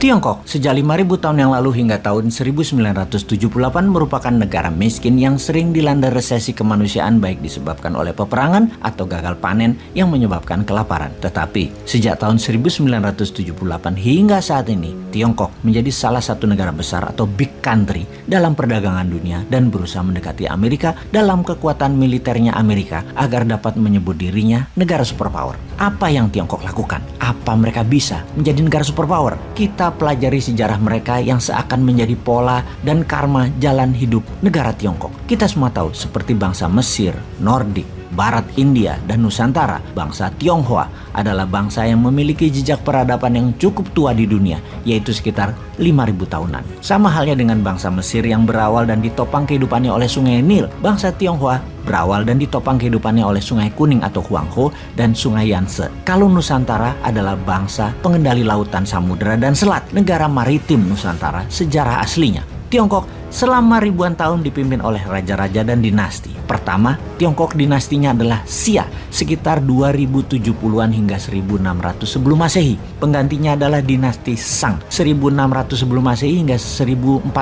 Tiongkok sejak 5.000 tahun yang lalu hingga tahun 1978 merupakan negara miskin yang sering dilanda resesi kemanusiaan baik disebabkan oleh peperangan atau gagal panen yang menyebabkan kelaparan. Tetapi sejak tahun 1978 hingga saat ini, Tiongkok menjadi salah satu negara besar atau big country dalam perdagangan dunia dan berusaha mendekati Amerika dalam kekuatan militernya Amerika agar dapat menyebut dirinya negara superpower. Apa yang Tiongkok lakukan? Apa mereka bisa menjadi negara superpower? Kita pelajari sejarah mereka yang seakan menjadi pola dan karma jalan hidup negara Tiongkok. Kita semua tahu seperti bangsa Mesir, Nordik, Barat India, dan Nusantara, bangsa Tionghoa adalah bangsa yang memiliki jejak peradaban yang cukup tua di dunia, yaitu sekitar 5.000 tahunan. Sama halnya dengan bangsa Mesir yang berawal dan ditopang kehidupannya oleh sungai Nil, bangsa Tionghoa berawal dan ditopang kehidupannya oleh sungai Kuning atau Huanghe dan sungai Yangtze. Kalau Nusantara adalah bangsa pengendali lautan, samudera, dan selat, negara maritim Nusantara sejarah aslinya. Tiongkok selama ribuan tahun dipimpin oleh raja-raja dan dinasti. Pertama, Tiongkok dinastinya adalah Xia sekitar 2070-an hingga 1600 sebelum Masehi. Penggantinya adalah dinasti Shang 1600 sebelum Masehi hingga 1046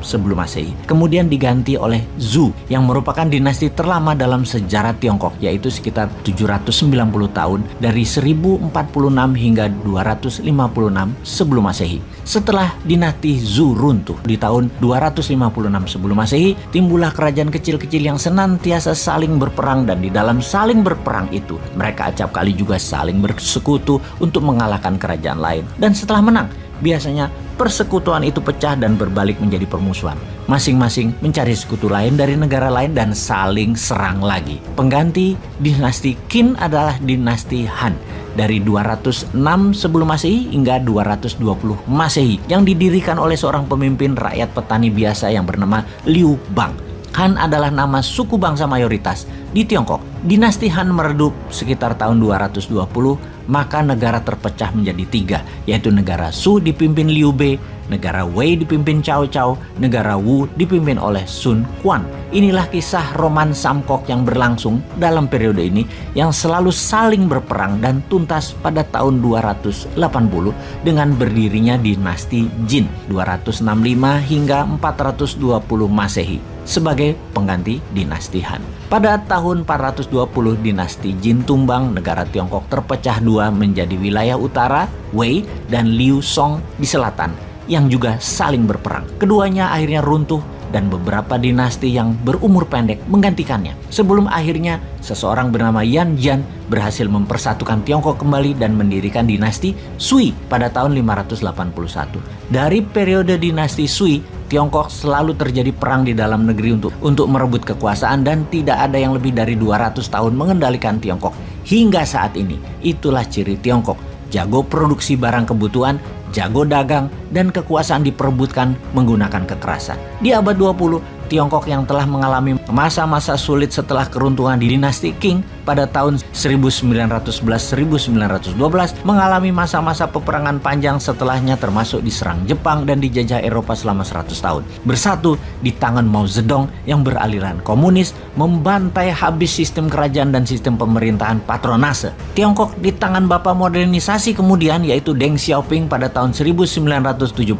sebelum Masehi. Kemudian diganti oleh Zhou yang merupakan dinasti terlama dalam sejarah Tiongkok, yaitu sekitar 790 tahun dari 1046 hingga 256 sebelum Masehi. Setelah dinasti Zhou runtuh di tahun 256 sebelum Masehi, timbullah kerajaan kecil-kecil yang senantiasa saling berperang, dan di dalam saling berperang itu mereka acap kali juga saling bersekutu untuk mengalahkan kerajaan lain. Dan setelah menang, biasanya persekutuan itu pecah dan berbalik menjadi permusuhan. Masing-masing mencari sekutu lain dari negara lain dan saling serang lagi. Pengganti dinasti Qin adalah dinasti Han dari 206 sebelum Masehi hingga 220 Masehi yang didirikan oleh seorang pemimpin rakyat petani biasa yang bernama Liu Bang. Han adalah nama suku bangsa mayoritas di Tiongkok. Dinasti Han meredup sekitar tahun 220, maka negara terpecah menjadi tiga, yaitu negara Su dipimpin Liu Bei, negara Wei dipimpin Cao Cao, negara Wu dipimpin oleh Sun Quan. Inilah kisah roman Samkok yang berlangsung dalam periode ini yang selalu saling berperang dan tuntas pada tahun 280 dengan berdirinya dinasti Jin 265 hingga 420 Masehi sebagai pengganti dinasti Han. Pada tahun 420 dinasti Jin tumbang, negara Tiongkok terpecah dua menjadi wilayah utara Wei dan Liu Song di selatan yang juga saling berperang. Keduanya akhirnya runtuh dan beberapa dinasti yang berumur pendek menggantikannya. Sebelum akhirnya seseorang bernama Yan Jian berhasil mempersatukan Tiongkok kembali dan mendirikan dinasti Sui pada tahun 581. Dari periode dinasti Sui, Tiongkok selalu terjadi perang di dalam negeri untuk merebut kekuasaan, dan tidak ada yang lebih dari 200 tahun mengendalikan Tiongkok hingga saat ini. Itulah ciri Tiongkok: jago produksi barang kebutuhan, jago dagang, dan kekuasaan diperebutkan menggunakan kekerasan. Di abad 20, Tiongkok yang telah mengalami masa-masa sulit setelah keruntuhan di dinasti Qing pada tahun 1911-1912 mengalami masa-masa peperangan panjang setelahnya, termasuk diserang Jepang dan dijajah Eropa selama 100 tahun. Bersatu di tangan Mao Zedong yang beraliran komunis, membantai habis sistem kerajaan dan sistem pemerintahan patronase. Tiongkok di tangan bapak modernisasi kemudian, yaitu Deng Xiaoping pada tahun 1978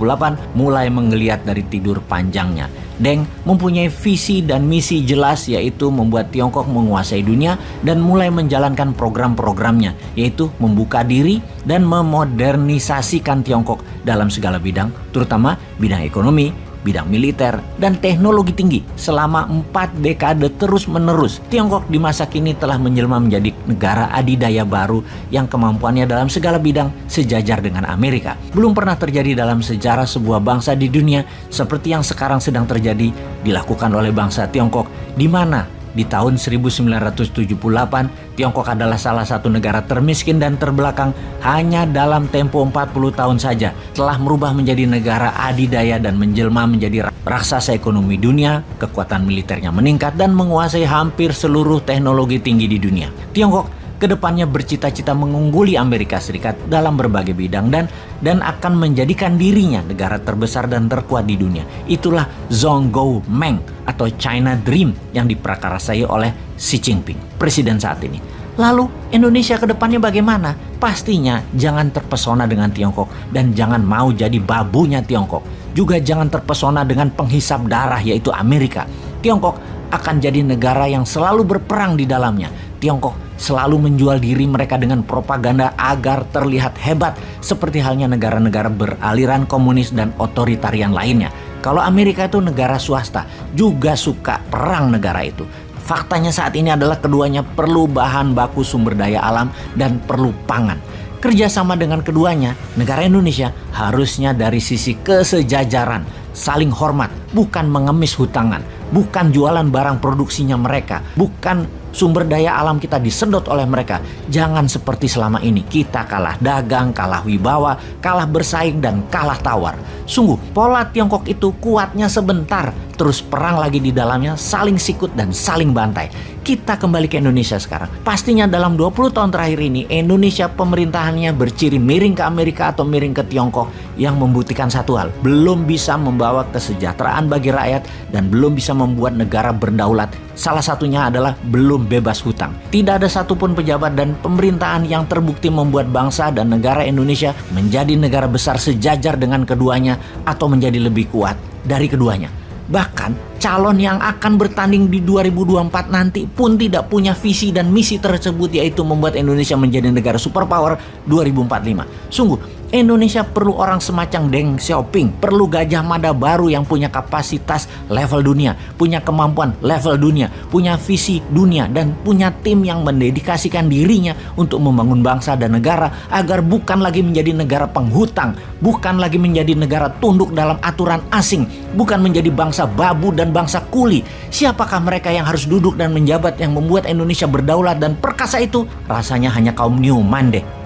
mulai menggeliat dari tidur panjangnya. Deng mempunyai visi dan misi jelas, yaitu membuat Tiongkok menguasai dunia dan mulai menjalankan program-programnya, yaitu membuka diri dan memodernisasikan Tiongkok dalam segala bidang, terutama bidang ekonomi, bidang militer, dan teknologi tinggi. Selama 4 dekade terus-menerus, Tiongkok di masa kini telah menjelma menjadi negara adidaya baru yang kemampuannya dalam segala bidang sejajar dengan Amerika. Belum pernah terjadi dalam sejarah sebuah bangsa di dunia seperti yang sekarang sedang terjadi dilakukan oleh bangsa Tiongkok, di mana di tahun 1978, Tiongkok adalah salah satu negara termiskin dan terbelakang. Hanya dalam tempo 40 tahun saja telah merubah menjadi negara adidaya dan menjelma menjadi raksasa ekonomi dunia. Kekuatan militernya meningkat dan menguasai hampir seluruh teknologi tinggi di dunia. Tiongkok kedepannya bercita-cita mengungguli Amerika Serikat dalam berbagai bidang dan akan menjadikan dirinya negara terbesar dan terkuat di dunia. Itulah Zhongguo Meng atau China Dream yang diprakarasai oleh Xi Jinping, presiden saat ini. Lalu Indonesia ke depannya bagaimana? Pastinya jangan terpesona dengan Tiongkok dan jangan mau jadi babunya Tiongkok. Juga jangan terpesona dengan penghisap darah yaitu Amerika. Tiongkok akan jadi negara yang selalu berperang di dalamnya. Tiongkok selalu menjual diri mereka dengan propaganda agar terlihat hebat seperti halnya negara-negara beraliran komunis dan otoritarian lainnya. Kalau Amerika itu negara swasta, juga suka perang negara itu. Faktanya saat ini adalah keduanya perlu bahan baku sumber daya alam dan perlu pangan. Kerjasama dengan keduanya, negara Indonesia harusnya dari sisi kesejajaran, saling hormat, bukan mengemis hutangan, bukan jualan barang produksinya mereka, bukan sumber daya alam kita disedot oleh mereka. Jangan seperti selama ini kita kalah dagang, kalah wibawa, kalah bersaing dan kalah tawar. Sungguh pola Tiongkok itu kuatnya sebentar, terus perang lagi di dalamnya, saling sikut dan saling bantai. Kita kembali ke Indonesia sekarang. Pastinya dalam 20 tahun terakhir ini Indonesia pemerintahannya berciri miring ke Amerika atau miring ke Tiongkok yang membuktikan satu hal, belum bisa membawa kesejahteraan bagi rakyat dan belum bisa membuat negara berdaulat. Salah satunya adalah belum bebas hutang. Tidak ada satupun pejabat dan pemerintahan yang terbukti membuat bangsa dan negara Indonesia menjadi negara besar sejajar dengan keduanya atau menjadi lebih kuat dari keduanya. Bahkan calon yang akan bertanding di 2024 nanti pun tidak punya visi dan misi tersebut, yaitu membuat Indonesia menjadi negara superpower 2045. Sungguh Indonesia perlu orang semacam Deng Xiaoping, perlu Gajah Mada baru yang punya kapasitas level dunia, punya kemampuan level dunia, punya visi dunia, dan punya tim yang mendedikasikan dirinya untuk membangun bangsa dan negara agar bukan lagi menjadi negara penghutang, bukan lagi menjadi negara tunduk dalam aturan asing, bukan menjadi bangsa babu dan bangsa kuli. Siapakah mereka yang harus duduk dan menjabat yang membuat Indonesia berdaulat dan perkasa itu? Rasanya hanya kaum Newman deh.